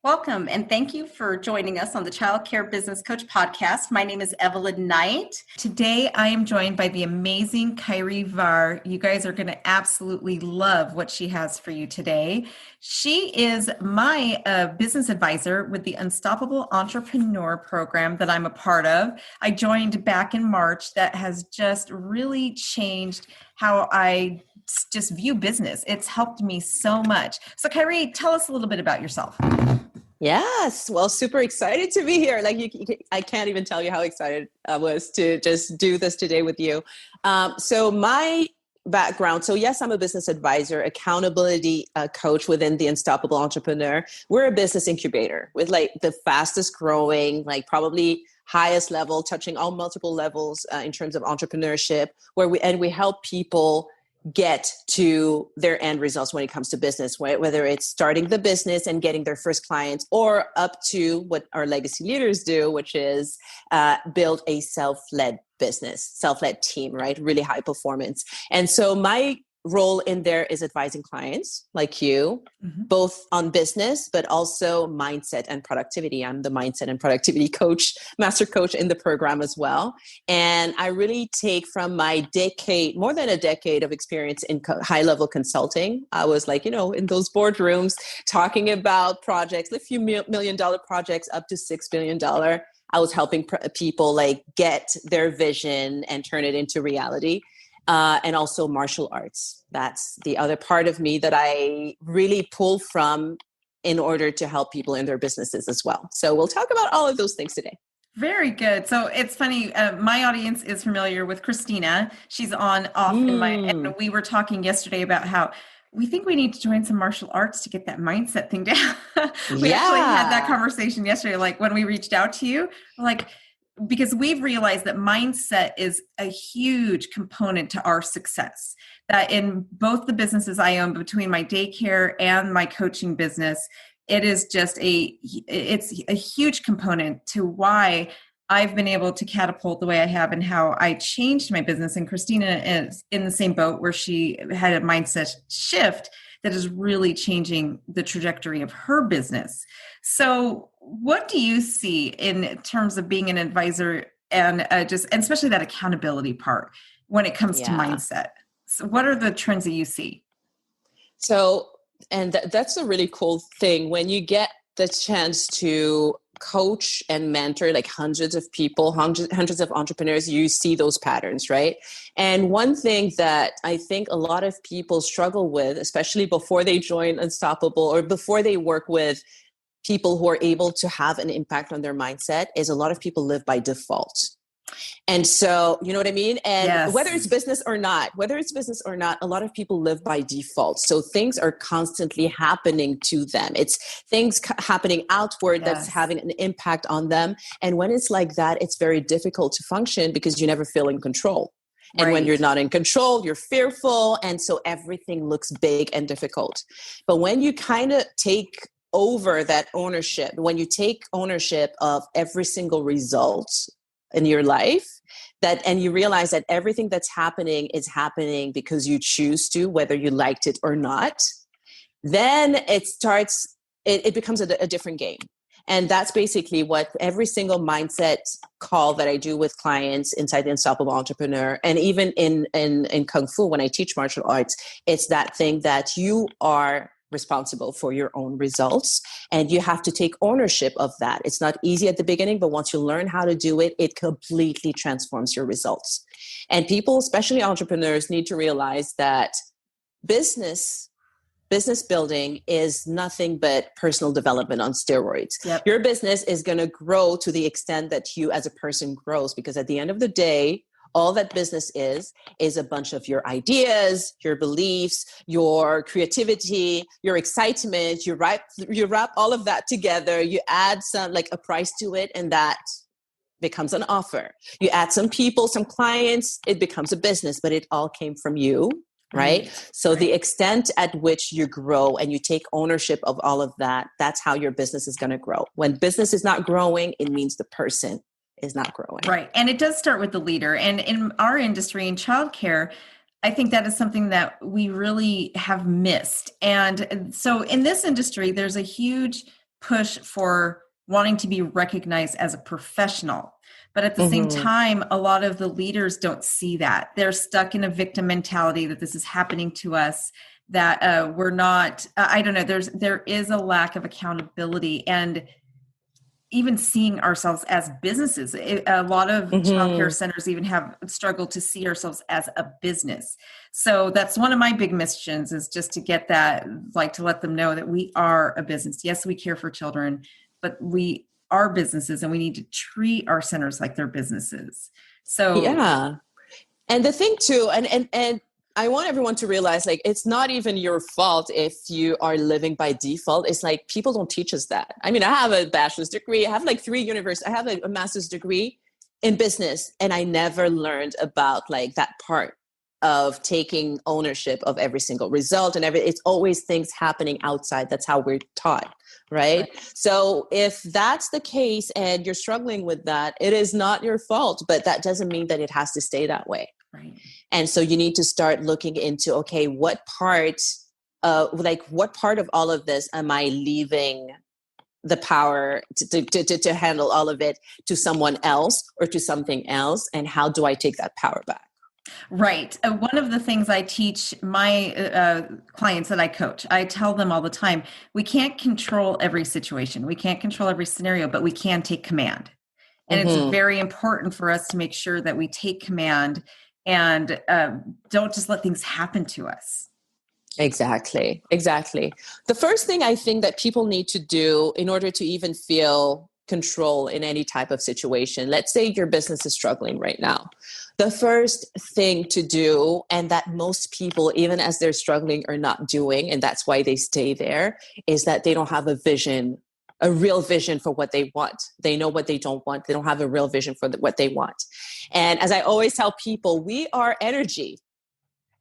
Welcome, and thank you for joining us on the Child Care Business Coach podcast. My name is Evelyn Knight. Today, I am joined by the amazing Khairy Varre. You guys are going to absolutely love what she has for you today. She is my business advisor with the Unstoppable Entrepreneur program that I'm a part of. I joined back in March. That has just really changed how I just view business. It's helped me so much. So Khairy, tell us a little bit about yourself. Yes. Well, super excited to be here. I can't even tell you how excited I was to just do this today with you. So my background. So yes, I'm a business advisor, accountability coach within the Unstoppable Entrepreneur. We're a business incubator with the fastest growing, probably highest level, touching all multiple levels in terms of entrepreneurship, where we help people get to their end results when it comes to business, whether it's starting the business and getting their first clients, or up to what our legacy leaders do, which is build a self-led business, self-led team, right? Really high performance. And so my role in there is advising clients like you, both on business, but also mindset and productivity. I'm the mindset and productivity coach, master coach in the program as well. And I really take from my more than a decade of experience in high-level consulting. I was in those boardrooms talking about projects, a few $1 million projects up to $6 billion. I was helping people get their vision and turn it into reality. And also martial arts. That's the other part of me that I really pull from in order to help people in their businesses as well. So we'll talk about all of those things today. Very good. So it's funny. My audience is familiar with Christina. She's on off in and we were talking yesterday about how we think we need to join some martial arts to get that mindset thing down. We actually had that conversation yesterday. When we reached out to you, because we've realized that mindset is a huge component to our success. That in both the businesses I own, between my daycare and my coaching business, it is just it's a huge component to why I've been able to catapult the way I have and how I changed my business. And Christina is in the same boat where she had a mindset shift that is really changing the trajectory of her business. So what do you see in terms of being an advisor and especially that accountability part when it comes to mindset? So what are the trends that you see? So, and that's a really cool thing when you get the chance to coach and mentor hundreds of people, hundreds of entrepreneurs, you see those patterns, right? And one thing that I think a lot of people struggle with, especially before they join Unstoppable or before they work with people who are able to have an impact on their mindset, is a lot of people live by default. And so, you know what I mean? And whether it's business or not, a lot of people live by default. So things are constantly happening to them. It's things happening outward that's having an impact on them. And when it's like that, it's very difficult to function because you never feel in control. And when you're not in control, you're fearful. And so everything looks big and difficult. But when you kind of take over that ownership, when you take ownership of every single result in your life, and you realize that everything that's happening is happening because you choose to, whether you liked it or not, then it becomes a different game. And that's basically what every single mindset call that I do with clients inside the Unstoppable Entrepreneur, and even in Kung Fu, when I teach martial arts, it's that thing that you are responsible for your own results and you have to take ownership of that. It's not easy at the beginning, but once you learn how to do it, it completely transforms your results. And people, especially entrepreneurs, need to realize that business building is nothing but personal development on steroids. Your business is going to grow to the extent that you as a person grows, because at the end of the day, all that business is a bunch of your ideas, your beliefs, your creativity, your excitement. You wrap all of that together. You add some a price to it, and that becomes an offer. You add some people, some clients, it becomes a business, but it all came from you, right? So the extent at which you grow and you take ownership of all of that, that's how your business is going to grow. When business is not growing, it means the person is not growing. Right. And it does start with the leader. And in our industry, in childcare, I think that is something that we really have missed. And so in this industry, there's a huge push for wanting to be recognized as a professional. But at the same time, a lot of the leaders don't see that. They're stuck in a victim mentality that this is happening to us, that we're not, I don't know, there is a lack of accountability and even seeing ourselves as businesses. A lot of childcare centers even have struggled to see ourselves as a business. So that's one of my big missions, is just to get that, like, to let them know that we are a business. Yes, we care for children, but we are businesses, and we need to treat our centers like they're businesses. So yeah. And the thing too, and I want everyone to realize, like, it's not even your fault if you are living by default. It's like, people don't teach us that. I mean, I have a bachelor's degree. I have like 3 universities. I have a master's degree in business, and I never learned about like that part of taking ownership of every single result and it's always things happening outside. That's how we're taught. Right. So if that's the case and you're struggling with that, it is not your fault, but that doesn't mean that it has to stay that way. Right. And so you need to start looking into, okay, what part of all of this am I leaving the power to handle all of it to someone else or to something else? And how do I take that power back? Right. One of the things I teach my clients that I coach, I tell them all the time, we can't control every situation. We can't control every scenario, but we can take command. And it's very important for us to make sure that we take command and don't just let things happen to us. Exactly. The first thing I think that people need to do in order to even feel control in any type of situation, let's say your business is struggling right now. The first thing to do, and that most people, even as they're struggling, are not doing, and that's why they stay there, is that they don't have a vision, a real vision for what they want. They know what they don't want. They don't have a real vision for what they want. And as I always tell people, we are energy.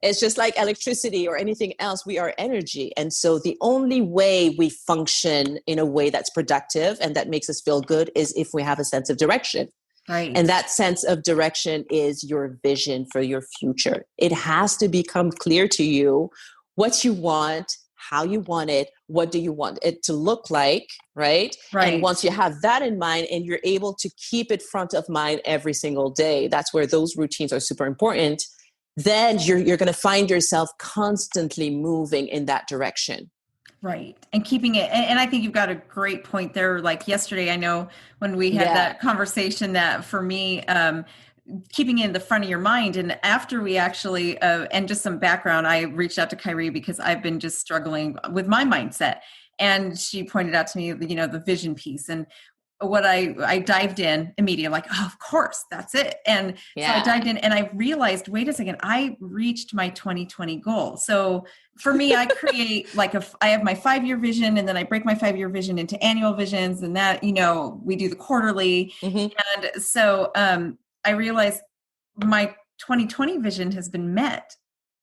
It's just like electricity or anything else. We are energy. And so the only way we function in a way that's productive and that makes us feel good is if we have a sense of direction. Right. And that sense of direction is your vision for your future. It has to become clear to you what you want, how you want it, what do you want it to look like, right? And once you have that in mind and you're able to keep it front of mind every single day, that's where those routines are super important. Then you're going to find yourself constantly moving in that direction. Right. And keeping it. And I think you've got a great point there. Like yesterday, I know when we had that conversation, that for me, keeping it in the front of your mind. And after we actually, and just some background, I reached out to Khairy because I've been just struggling with my mindset. And she pointed out to me, the vision piece. And what I dived in immediately, like, oh, of course, that's it. And so I dived in and I realized, wait a second, I reached my 2020 goal. So for me, I create I have my 5-year vision, and then I break my 5-year vision into annual visions, and that, we do the quarterly. And so I realized my 2020 vision has been met.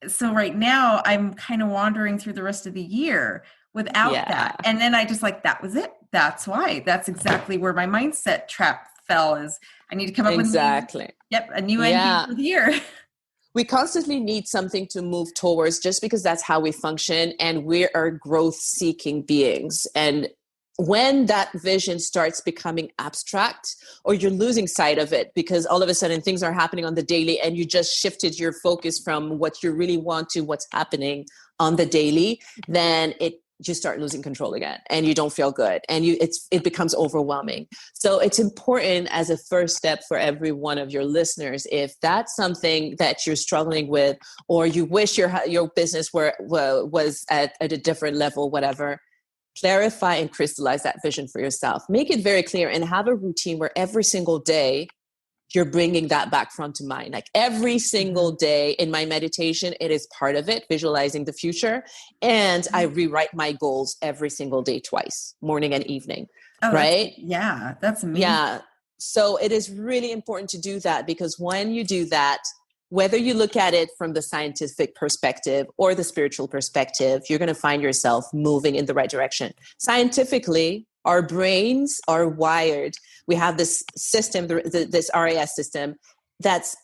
So right now I'm kind of wandering through the rest of the year without that. And then I just that was it. That's why. That's exactly where my mindset trap fell, is I need to come up with a new ending for the year. We constantly need something to move towards, just because that's how we function, and we are growth-seeking beings. And when that vision starts becoming abstract, or you're losing sight of it because all of a sudden things are happening on the daily and you just shifted your focus from what you really want to what's happening on the daily, then you start losing control again, and you don't feel good, and it becomes overwhelming. So it's important as a first step for every one of your listeners, if that's something that you're struggling with, or you wish your business was at a different level, whatever, clarify and crystallize that vision for yourself. Make it very clear and have a routine where every single day you're bringing that back front to mind. Like every single day in my meditation, it is part of it, visualizing the future. And I rewrite my goals every single day, twice, morning and evening. Right? That's amazing. Yeah. So it is really important to do that, because when you do that, whether you look at it from the scientific perspective or the spiritual perspective, you're going to find yourself moving in the right direction. Scientifically, our brains are wired. We have this system, this RAS system, that's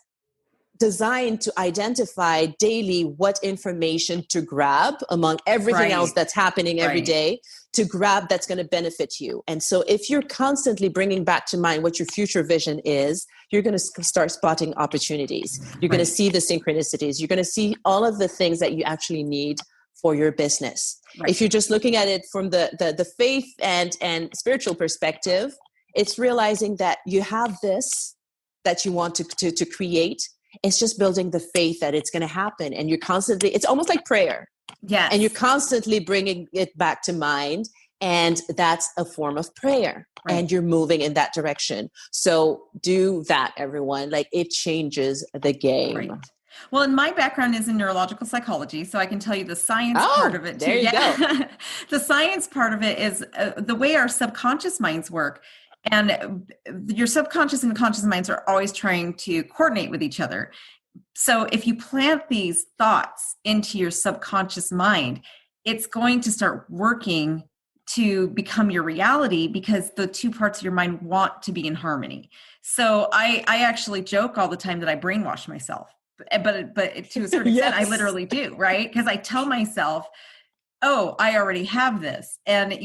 designed to identify daily what information to grab among everything else that's happening every day, to grab that's going to benefit you. And so if you're constantly bringing back to mind what your future vision is, you're going to start spotting opportunities. You're going to see the synchronicities. You're going to see all of the things that you actually need for your business. If you're just looking at it from the faith and spiritual perspective, it's realizing that you have this that you want to create. It's just building the faith that it's going to happen. And you're constantly, it's almost like prayer. Yes. And you're constantly bringing it back to mind. And that's a form of prayer. And you're moving in that direction. So do that, everyone. Like, it changes the game. Well, and my background is in neurological psychology, so I can tell you the science part of it too. There you go. The science part of it is the way our subconscious minds work. And your subconscious and conscious minds are always trying to coordinate with each other. So if you plant these thoughts into your subconscious mind, it's going to start working to become your reality, because the two parts of your mind want to be in harmony. So I actually joke all the time that I brainwash myself, but to a certain extent, I literally do, right? Because I tell myself, oh, I already have this. And,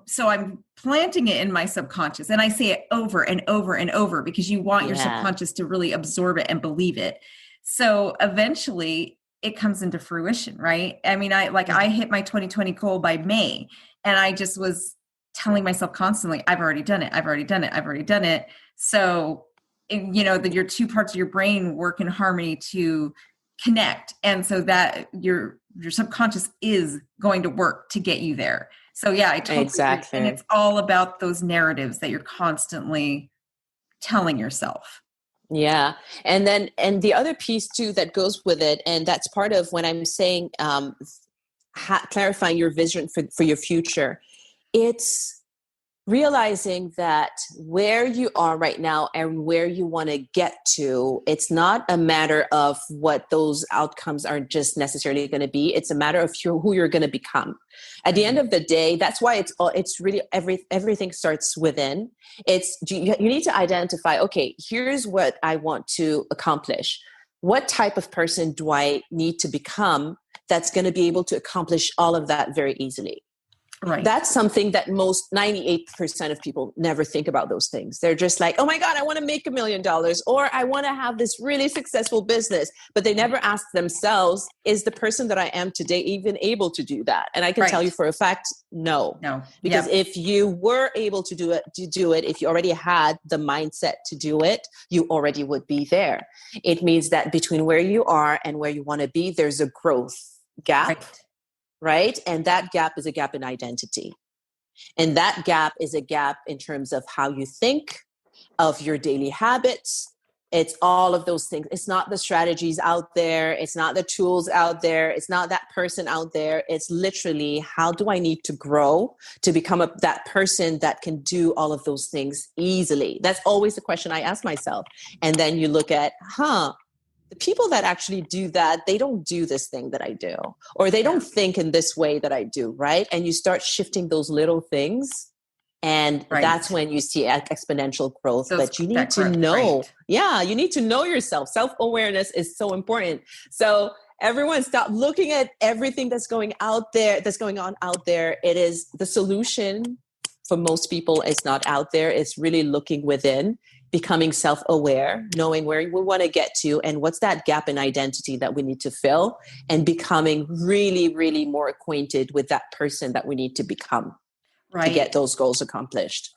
so I'm planting it in my subconscious, and I say it over and over and over, because you want your subconscious to really absorb it and believe it. So eventually it comes into fruition, right? I mean, I hit my 2020 goal by May, and I just was telling myself constantly, I've already done it. I've already done it. I've already done it. So, your two parts of your brain work in harmony to connect. And so that your subconscious is going to work to get you there. So yeah, I totally agree. And it's all about those narratives that you're constantly telling yourself. Yeah. And the other piece too that goes with it, and that's part of when I'm saying clarifying your vision for your future, it's realizing that where you are right now and where you want to get to, it's not a matter of what those outcomes are just necessarily going to be. It's a matter of who you're going to become. At the end of the day, that's why it's really everything starts within. You need to identify, okay, here's what I want to accomplish. What type of person do I need to become that's going to be able to accomplish all of that very easily? Right. That's something that most 98% of people never think about those things. They're just like, oh my God, I want to make $1 million, or I want to have this really successful business. But they never ask themselves, is the person that I am today even able to do that? And I can tell you for a fact, no. Because if you were able to do it, if you already had the mindset to do it, you already would be there. It means that between where you are and where you want to be, there's a growth gap. Right? And that gap is a gap in identity. And that gap is a gap in terms of how you think, of your daily habits. It's all of those things. It's not the strategies out there. It's not the tools out there. It's not that person out there. It's literally, how do I need to grow to become that person that can do all of those things easily? That's always the question I ask myself. And then you look at, the people that actually do that, they don't do this thing that I do, or they don't think in this way that I do, right? And you start shifting those little things, and that's when you see exponential growth. But you need to know, you need to know yourself. Self-awareness is so important. So everyone, stop looking at everything that's going on out there. It is the solution for most people is not out there. It's really looking within, becoming self-aware, knowing where we want to get to and what's that gap in identity that we need to fill, and becoming really, really more acquainted with that person that we need to become to get those goals accomplished.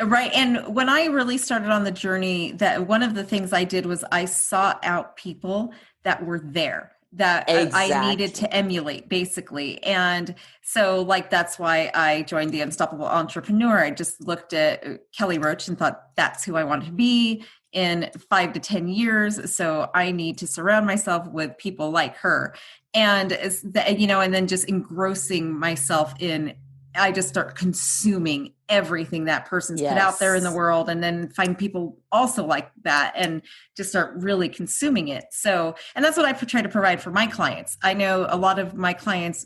Right. And when I really started on the journey, that one of the things I did was I sought out people that were there, that I needed to emulate, basically. And so that's why I joined the Unstoppable Entrepreneur. I just looked at Kelly Roach and thought, that's who I want to be in 5 to 10 years. So I need to surround myself with people like her. And, and then just engrossing myself in, I just start consuming everything that person's put out there in the world, and then find people also like that and just start really consuming it. So, and that's what I try to provide for my clients. I know a lot of my clients,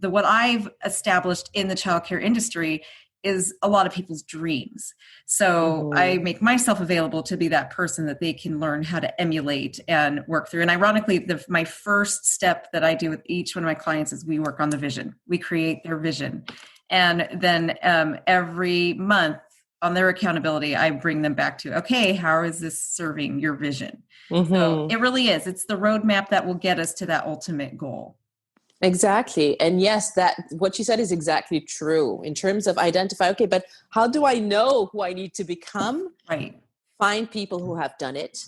what I've established in the childcare industry is a lot of people's dreams. So I make myself available to be that person that they can learn how to emulate and work through. And ironically, my first step that I do with each one of my clients is we work on the vision. We create their vision. And then every month on their accountability, I bring them back to, okay, how is this serving your vision? So it really is. It's the roadmap that will get us to that ultimate goal. Exactly. And yes, that what you said is exactly true in terms of identify, okay, but how do I know who I need to become? Right. Find people who have done it.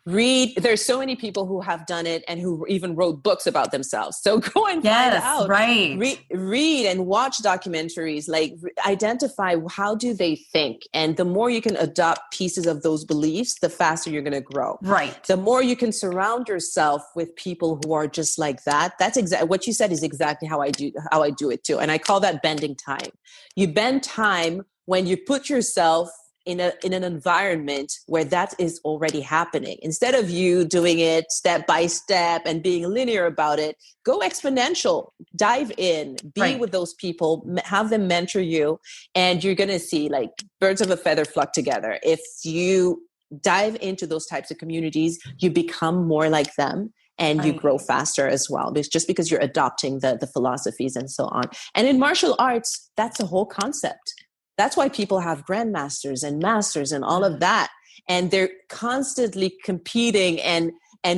Read. There's so many people who have done it and who even wrote books about themselves. So go and find out. Right. Read and watch documentaries. Like identify how do they think, and the more you can adopt pieces of those beliefs, the faster you're going to grow. Right. The more you can surround yourself with people who are just like that. That's exactly what you said is exactly how I do it too. And I call that bending time. You bend time when you put yourself in an environment where that is already happening. Instead of you doing it step by step and being linear about it, go exponential, dive in, be with those people, have them mentor you, and you're going to see like birds of a feather flock together. If you dive into those types of communities, you become more like them. And you grow faster as well, just because you're adopting the philosophies and so on. And in martial arts, that's the whole concept. That's why people have grandmasters and masters and all of that. And they're constantly competing and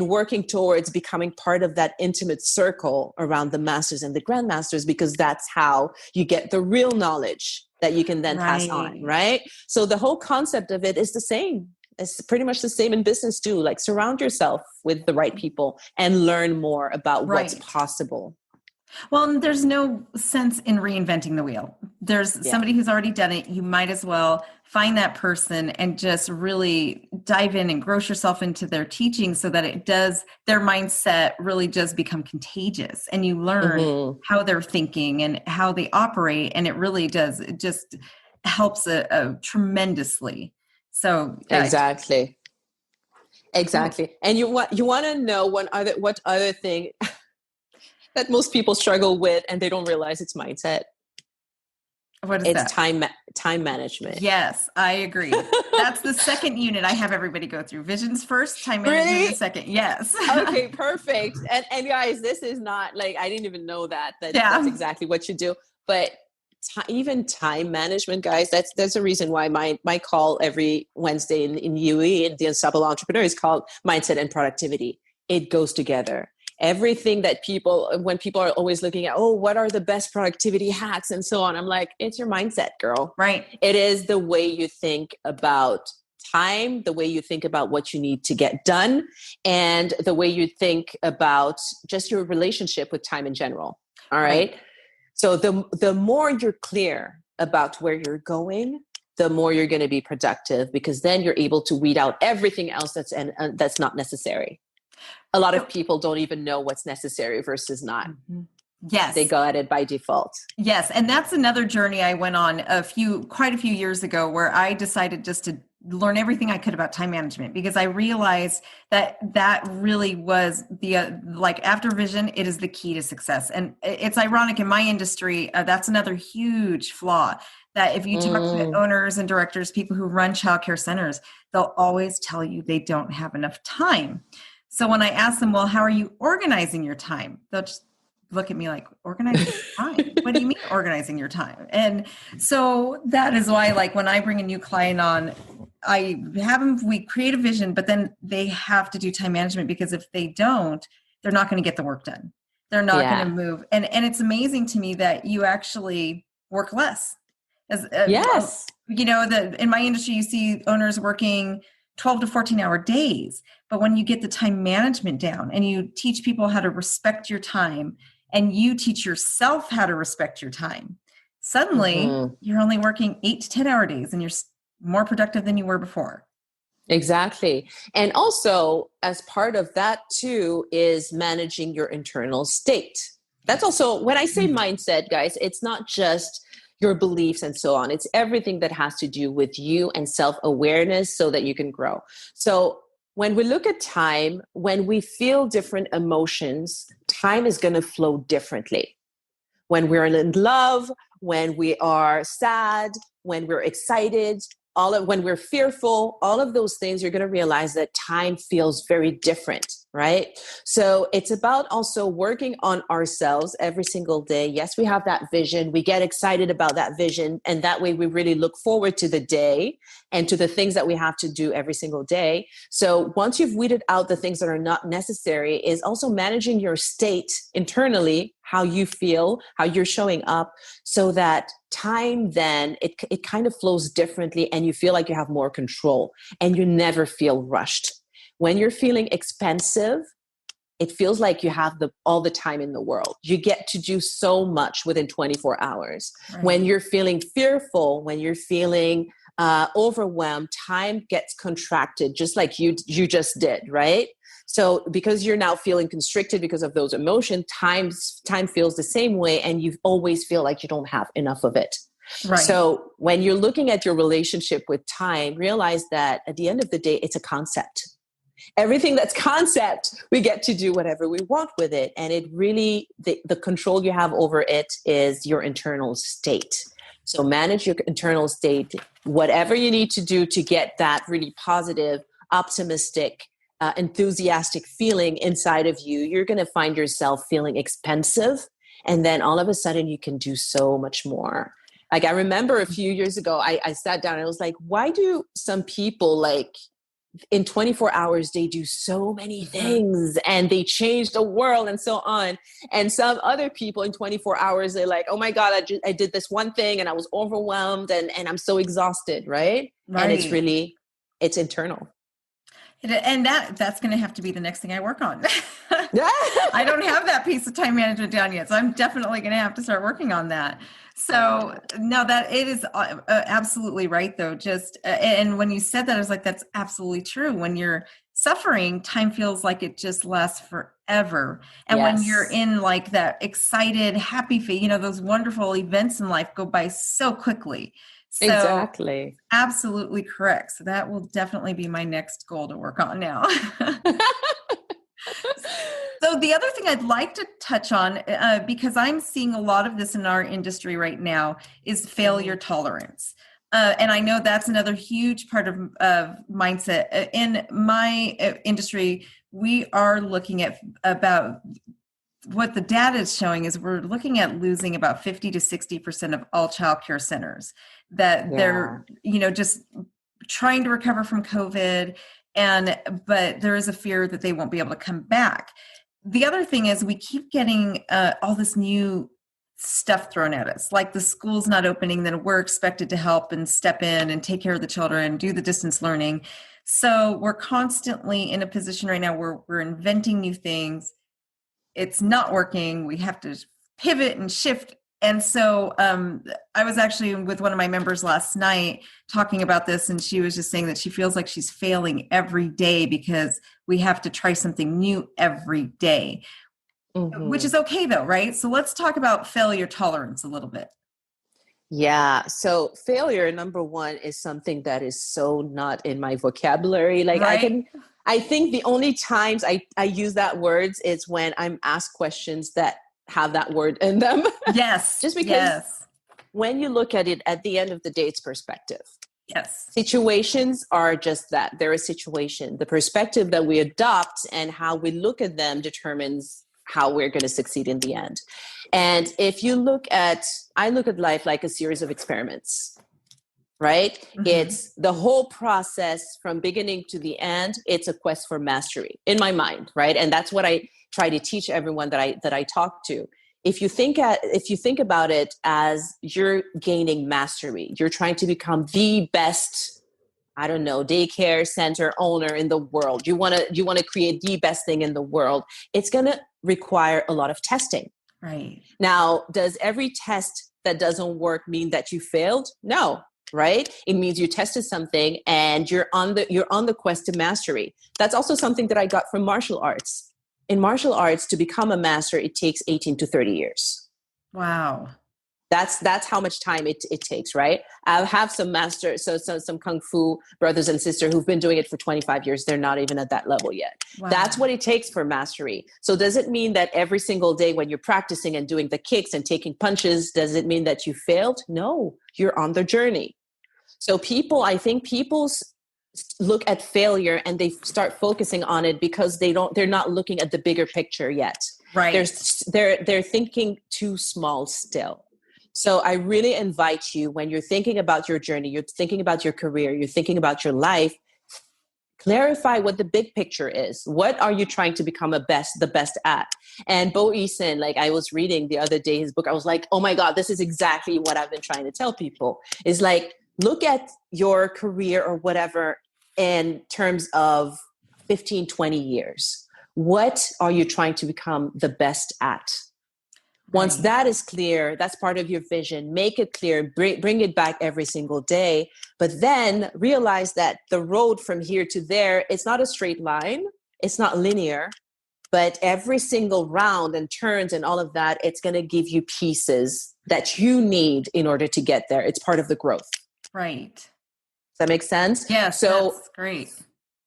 working towards becoming part of that intimate circle around the masters and the grandmasters, because that's how you get the real knowledge that you can then pass on, right? So the whole concept of it is the same. It's pretty much the same in business too. Like surround yourself with the right people and learn more about what's possible. Well, there's no sense in reinventing the wheel. There's somebody who's already done it. You might as well find that person and just really dive in and gross yourself into their teaching so that it does, their mindset really does become contagious, and you learn how they're thinking and how they operate. And it really does, it just helps tremendously. So exactly. And you want to know what other thing that most people struggle with, and they don't realize it's mindset. What is that? It's time management. Yes, I agree. That's the second unit I have everybody go through. Visions first, time management the second. Yes. Okay, perfect. And guys, this is not like, I didn't even know that's exactly what you do. But even time management, guys, that's a reason why my call every Wednesday in UE, in the Unstoppable Entrepreneur, is called Mindset and Productivity. It goes together. Everything that when people are always looking at, what are the best productivity hacks and so on, I'm like, it's your mindset, girl. Right. It is the way you think about time, the way you think about what you need to get done, and the way you think about just your relationship with time in general. All right. So the more you're clear about where you're going, the more you're going to be productive, because then you're able to weed out everything else that's not necessary. A lot of people don't even know what's necessary versus not. Yes. They go at it by default. Yes. And that's another journey I went on quite a few years ago, where I decided just to learn everything I could about time management, because I realized that really was after vision, it is the key to success. And it's ironic in my industry, that's another huge flaw, that if you talk to owners and directors, people who run childcare centers, they'll always tell you they don't have enough time. So when I ask them, well, how are you organizing your time? They'll just look at me like, organizing your time? What do you mean organizing your time? And so that is why, like, when I bring a new client on, we create a vision, but then they have to do time management, because if they don't, they're not going to get the work done. They're not going to move. And it's amazing to me that you actually work less. Yes. In my industry, you see owners working 12 to 14-hour days. But when you get the time management down and you teach people how to respect your time, and you teach yourself how to respect your time, suddenly you're only working 8 to 10-hour days, and you're more productive than you were before. Exactly. And also, as part of that too, is managing your internal state. That's also, when I say mindset, guys, it's not just your beliefs and so on. It's everything that has to do with you and self-awareness so that you can grow. So when we look at time, when we feel different emotions, time is going to flow differently. When we're in love, when we are sad, when we're excited, when we're fearful, all of those things, you're going to realize that time feels very different, right? So it's about also working on ourselves every single day. Yes, we have that vision. We get excited about that vision. And that way we really look forward to the day and to the things that we have to do every single day. So once you've weeded out the things that are not necessary, is also managing your state internally, how you feel, how you're showing up, so that time then it kind of flows differently and you feel like you have more control and you never feel rushed. When you're feeling expensive, it feels like you have all the time in the world. You get to do so much within 24 hours. Right. When you're feeling fearful, when you're feeling overwhelmed, time gets contracted, just like you just did, right? So because you're now feeling constricted because of those emotions, time feels the same way, and you always feel like you don't have enough of it. Right. So when you're looking at your relationship with time, realize that at the end of the day, it's a concept. Everything that's concept, we get to do whatever we want with it. And it really, the control you have over it is your internal state. So manage your internal state, whatever you need to do to get that really positive, optimistic, enthusiastic feeling inside of you. You're going to find yourself feeling expansive. And then all of a sudden you can do so much more. Like I remember a few years ago, I sat down and I was like, why do some people in 24 hours, they do so many things and they change the world and so on. And some other people in 24 hours, they're like, oh my God, I did this one thing and I was overwhelmed and I'm so exhausted. Right. And it's internal. And that's going to have to be the next thing I work on. I don't have that piece of time management down yet. So I'm definitely going to have to start working on that. So no, that it is absolutely right though. Just, and when you said that, I was like, that's absolutely true. When you're suffering, time feels like it just lasts forever. And when you're in like that excited, happy, those wonderful events in life go by so quickly. So, exactly. Absolutely correct. So that will definitely be my next goal to work on now. So the other thing I'd like to touch on, because I'm seeing a lot of this in our industry right now, is failure tolerance. And I know that's another huge part of mindset. In my industry, we are looking at about what the data is showing is we're looking at losing about 50 to 60% of all childcare centers that they're, just trying to recover from COVID. But there is a fear that they won't be able to come back. The other thing is we keep getting all this new stuff thrown at us, like the school's not opening, then we're expected to help and step in and take care of the children, do the distance learning. So we're constantly in a position right now where we're inventing new things. It's not working. We have to pivot and shift. And so I was actually with one of my members last night talking about this, and she was just saying that she feels like she's failing every day because we have to try something new every day, which is okay though, right? So let's talk about failure tolerance a little bit. Yeah. So failure, number one, is something that is so not in my vocabulary. Like I think the only times I use that words is when I'm asked questions that have that word in them. Yes. Just because when you look at it, at the end of the day, it's perspective. Yes. Situations are just that. They're a situation. The perspective that we adopt and how we look at them determines how we're going to succeed in the end. And if you I look at life like a series of experiments, right? Mm-hmm. It's the whole process from beginning to the end. It's a quest for mastery in my mind, right? And that's what I try to teach everyone that I talk to. If you think about it as you're gaining mastery, you're trying to become the best, I don't know, daycare center owner in the world. You want to create the best thing in the world. It's going to require a lot of testing. Right. Now, does every test that doesn't work mean that you failed? No. Right? It means you tested something and you're on the quest to mastery. That's also something that I got from martial arts. In martial arts, to become a master, it takes 18 to 30 years. Wow. That's how much time it takes, right? I have some some Kung Fu brothers and sisters who've been doing it for 25 years. They're not even at that level yet. Wow. That's what it takes for mastery. So does it mean that every single day when you're practicing and doing the kicks and taking punches, does it mean that you failed? No, you're on the journey. So I think people look at failure and they start focusing on it because they're not looking at the bigger picture yet. Right. They're thinking too small still. So I really invite you, when you're thinking about your journey, you're thinking about your career, you're thinking about your life, clarify what the big picture is. What are you trying to become the best at? And Bo Eason, like I was reading the other day, his book, I was like, oh my God, this is exactly what I've been trying to tell people. Is like, look at your career or whatever in terms of 15, 20 years. What are you trying to become the best at? Once that is clear, that's part of your vision. Make it clear, bring it back every single day. But then realize that the road from here to there, it's not a straight line. It's not linear. But every single round and turns and all of that, it's going to give you pieces that you need in order to get there. It's part of the growth. Right. Does that make sense? Yeah, so that's great.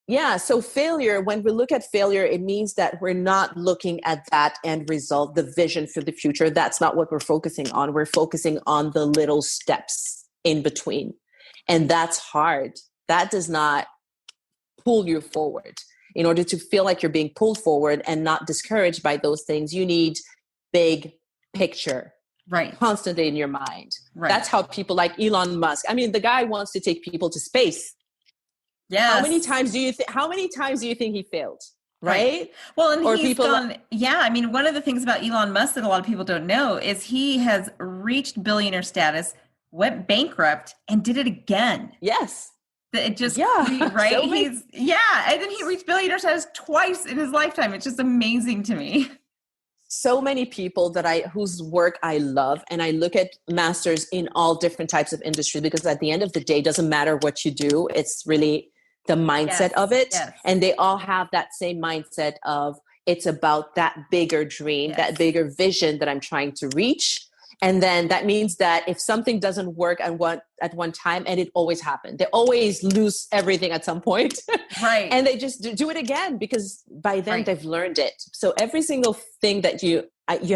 Yeah. So failure, when we look at failure, it means that we're not looking at that end result, the vision for the future. That's not what we're focusing on. We're focusing on the little steps in between. And that's hard. That does not pull you forward. In order to feel like you're being pulled forward and not discouraged by those things, you need big picture. Right. Constantly in your mind. Right. That's how people like Elon Musk. I mean, the guy wants to take people to space. Yes. How many times do you think he failed? Right? Well, and he's gone, I mean, one of the things about Elon Musk that a lot of people don't know is he has reached billionaire status, went bankrupt, and did it again. Yes. It just, right? So and then he reached billionaire status twice in his lifetime. It's just amazing to me. So many people whose work I love, and I look at masters in all different types of industry, because at the end of the day, it doesn't matter what you do. It's really the mindset of it. Yes. And they all have that same mindset of, it's about that bigger dream, that bigger vision that I'm trying to reach. And then that means that if something doesn't work at one time, and it always happens, they always lose everything at some point. Right. And they just do it again, because by then they've learned it. So every single thing that you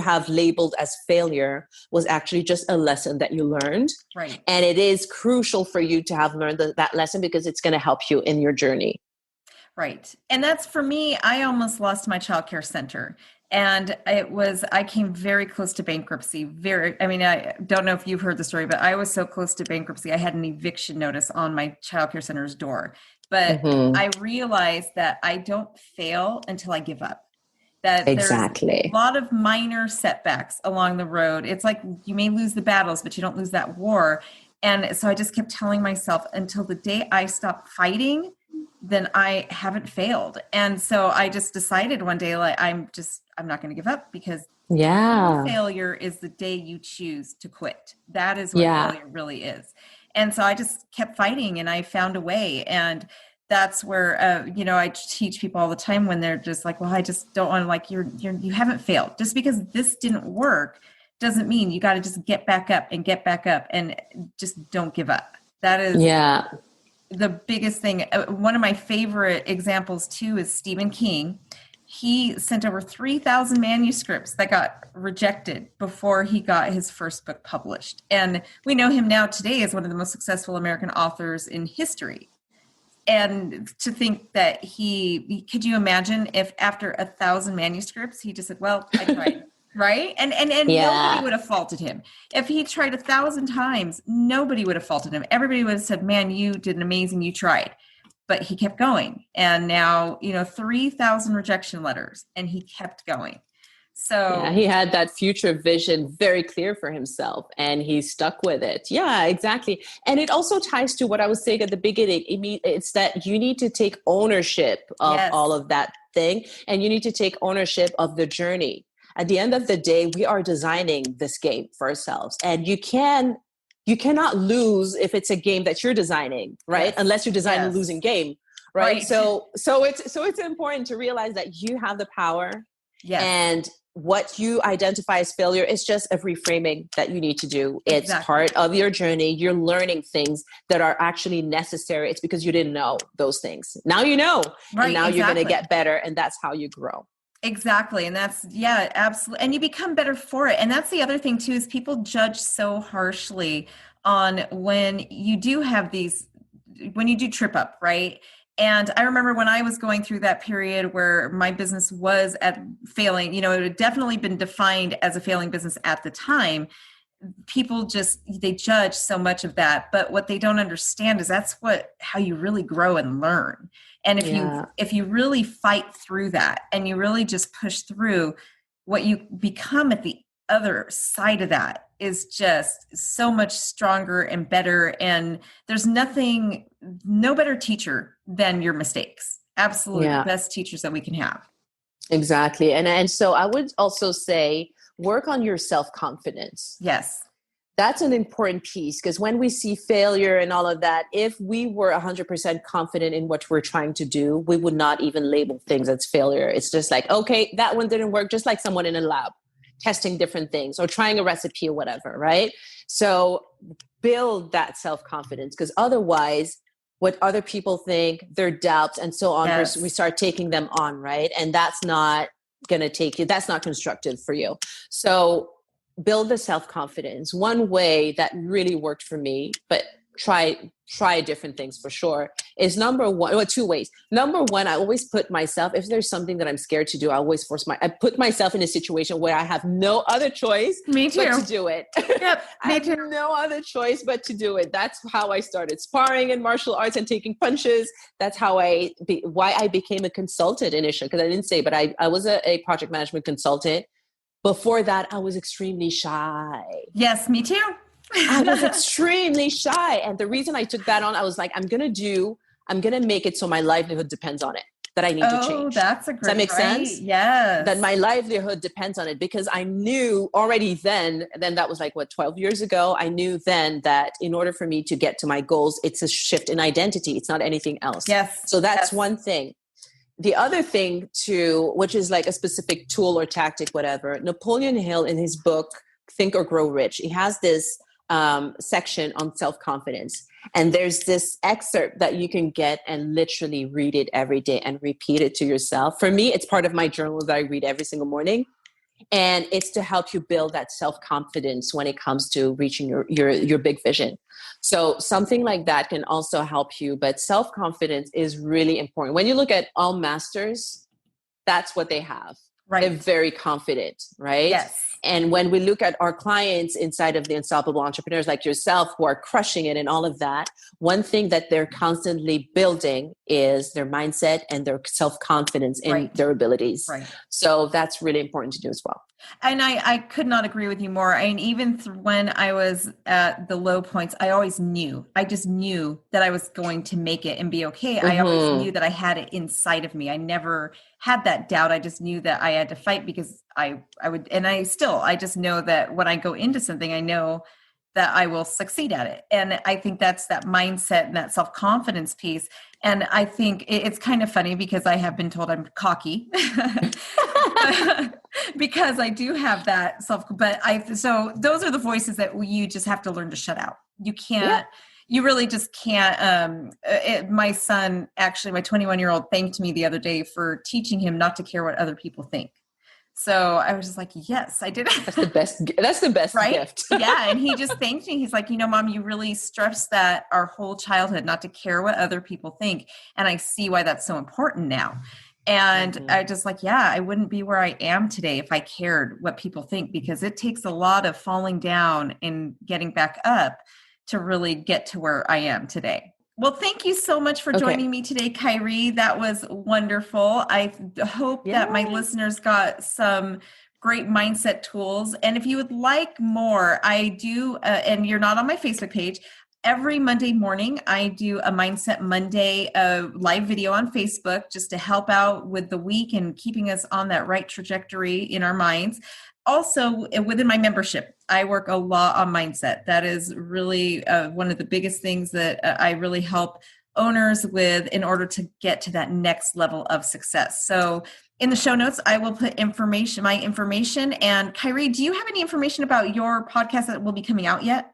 have labeled as failure was actually just a lesson that you learned. Right. And it is crucial for you to have learned that lesson, because it's going to help you in your journey. Right. And that's, for me, I almost lost my childcare center. And I came very close to bankruptcy. I don't know if you've heard the story, but I was so close to bankruptcy. I had an eviction notice on my childcare center's door. But I realized that I don't fail until I give up. That there's a lot of minor setbacks along the road. It's like you may lose the battles, but you don't lose that war. And so I just kept telling myself, until the day I stop fighting, then I haven't failed. And so I just decided one day, like, I'm not going to give up, because failure is the day you choose to quit. That is what failure really is. And so I just kept fighting, and I found a way. And that's where, I teach people all the time when they're just like, well, I just don't want to, like, you haven't failed. Just because this didn't work doesn't mean you got to just get back up and just don't give up. That is the biggest thing. One of my favorite examples too is Stephen King. He sent over 3,000 manuscripts that got rejected before he got his first book published. And we know him now today as one of the most successful American authors in history. And to think that could you imagine if after 1,000 manuscripts, he just said, well, I tried. Right. And nobody would have faulted him. If he tried 1,000 times, nobody would have faulted him. Everybody would have said, man, you did amazing. You tried. But he kept going. And now, 3,000 rejection letters, and he kept going. So he had that future vision very clear for himself, and he stuck with it. Yeah, exactly. And it also ties to what I was saying at the beginning. It's that you need to take ownership of all of that thing, and you need to take ownership of the journey. At the end of the day, we are designing this game for ourselves, and you cannot lose if it's a game that you're designing, right? Yes. Unless you design a losing game, right? So it's important to realize that you have the power. Yes. And what you identify as failure is just a reframing that you need to do. It's Exactly. part of your journey. You're learning things that are actually necessary. It's because you didn't know those things. Now you know, Right, and now you're going to exactly. get better, and that's how you grow. Exactly. And that's, yeah, absolutely. And you become better for it. And that's the other thing too, is people judge so harshly on when you do have these, when you do trip up, right? And I remember when I was going through that period where my business was at failing, it had definitely been defined as a failing business at the time. People just, they judge so much of that, but what they don't understand is that's how you really grow and learn. And if you really fight through that and you really just push through, what you become at the other side of that is just so much stronger and better. And there's no better teacher than your mistakes. Absolutely the best teachers that we can have. Exactly. And so I would also say, work on your self-confidence. Yes. That's an important piece, because when we see failure and all of that, if we were 100% confident in what we're trying to do, we would not even label things as failure. It's just like, okay, that one didn't work, just like someone in a lab testing different things or trying a recipe or whatever, right? So build that self-confidence, because otherwise what other people think, their doubts and so on, yes. we start taking them on, right? And that's not going to take you, that's not constructive for you. So build the self-confidence. One way that really worked for me, but try different things for sure, is two ways. Number one, I always put myself, if there's something that I'm scared to do, I put myself in a situation where I have no other choice but to do it. Yep, I have no other choice but to do it. That's how I started sparring in martial arts and taking punches. That's how why I became a consultant initially, because I didn't say, but I was a project management consultant. Before that, I was extremely shy. Yes, me too. I was extremely shy. And the reason I took that on, I was like, I'm going to make it so my livelihood depends on it, that I need to change. Oh, that's a great, does that make sense? Yes. That my livelihood depends on it, because I knew already then that was like 12 years ago. I knew then that in order for me to get to my goals, it's a shift in identity. It's not anything else. Yes. So that's one thing. The other thing too, which is like a specific tool or tactic, whatever, Napoleon Hill in his book, Think or Grow Rich, he has this section on self-confidence. And there's this excerpt that you can get and literally read it every day and repeat it to yourself. For me, it's part of my journal that I read every single morning. And it's to help you build that self-confidence when it comes to reaching your big vision. So something like that can also help you. But self-confidence is really important. When you look at all masters, that's what they have. Right. They're very confident, right? Yes. And when we look at our clients inside of the Unstoppable Entrepreneurs like yourself, who are crushing it and all of that, one thing that they're constantly building is their mindset and their self-confidence in their abilities. Right. So that's really important to do as well. And I could not agree with you more. I mean, even when I was at the low points, I just knew that I was going to make it and be okay. Mm-hmm. I always knew that I had it inside of me. I never had that doubt. I just knew that I had to fight, because I just know that when I go into something, I know that I will succeed at it. And I think that's that mindset and that self-confidence piece. And I think it's kind of funny, because I have been told I'm cocky because I do have that so those are the voices that you just have to learn to shut out. You can't, you really just can't. My son, actually, my 21-year-old thanked me the other day for teaching him not to care what other people think. So I was just like, yes, I did. That's the best right? gift. Yeah. And he just thanked me. He's like, Mom, you really stressed that our whole childhood, not to care what other people think. And I see why that's so important now. And I just like, I wouldn't be where I am today if I cared what people think, because it takes a lot of falling down and getting back up to really get to where I am today. Well, thank you so much for joining me today, Khairy. That was wonderful. I hope that my listeners got some great mindset tools. And if you would like more, I do, and you're not on my Facebook page, every Monday morning, I do a Mindset Monday live video on Facebook, just to help out with the week and keeping us on that right trajectory in our minds. Also, within my membership, I work a lot on mindset. That is really one of the biggest things that I really help owners with in order to get to that next level of success. So in the show notes, I will put my information. And Khairy, do you have any information about your podcast that will be coming out yet?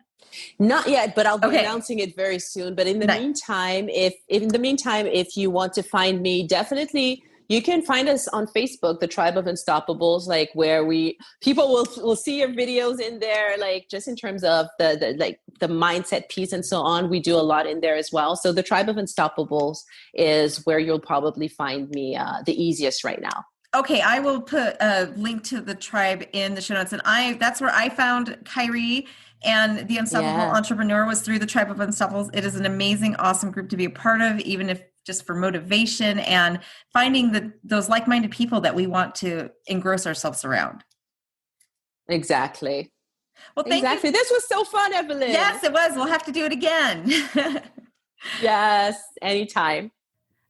Not yet, but I'll be announcing it very soon. But in the meantime, if you want to find me, definitely you can find us on Facebook, the Tribe of Unstoppables, like where people will see your videos in there, like just in terms of the mindset piece and so on. We do a lot in there as well. So the Tribe of Unstoppables is where you'll probably find me the easiest right now. Okay, I will put a link to the tribe in the show notes. And that's where I found Khairy, and the Unstoppable Entrepreneur was through the Tribe of Unstoppables. It is an amazing, awesome group to be a part of, even if just for motivation and finding those like-minded people that we want to engross ourselves around. Exactly. Well, thank you. This was so fun, Evelyn. Yes, it was. We'll have to do it again. Yes, anytime.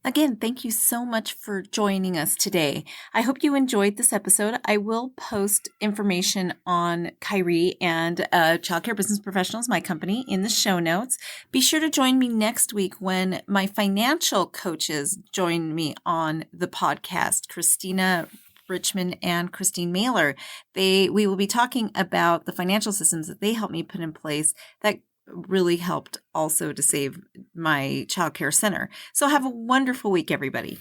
Again, thank you so much for joining us today. I hope you enjoyed this episode. I will post information on Khairy and Childcare Business Professionals, my company, in the show notes. Be sure to join me next week when my financial coaches join me on the podcast, Christina Richmond and Christine Mailer. We will be talking about the financial systems that they helped me put in place that really helped also to save my childcare center. So have a wonderful week, everybody.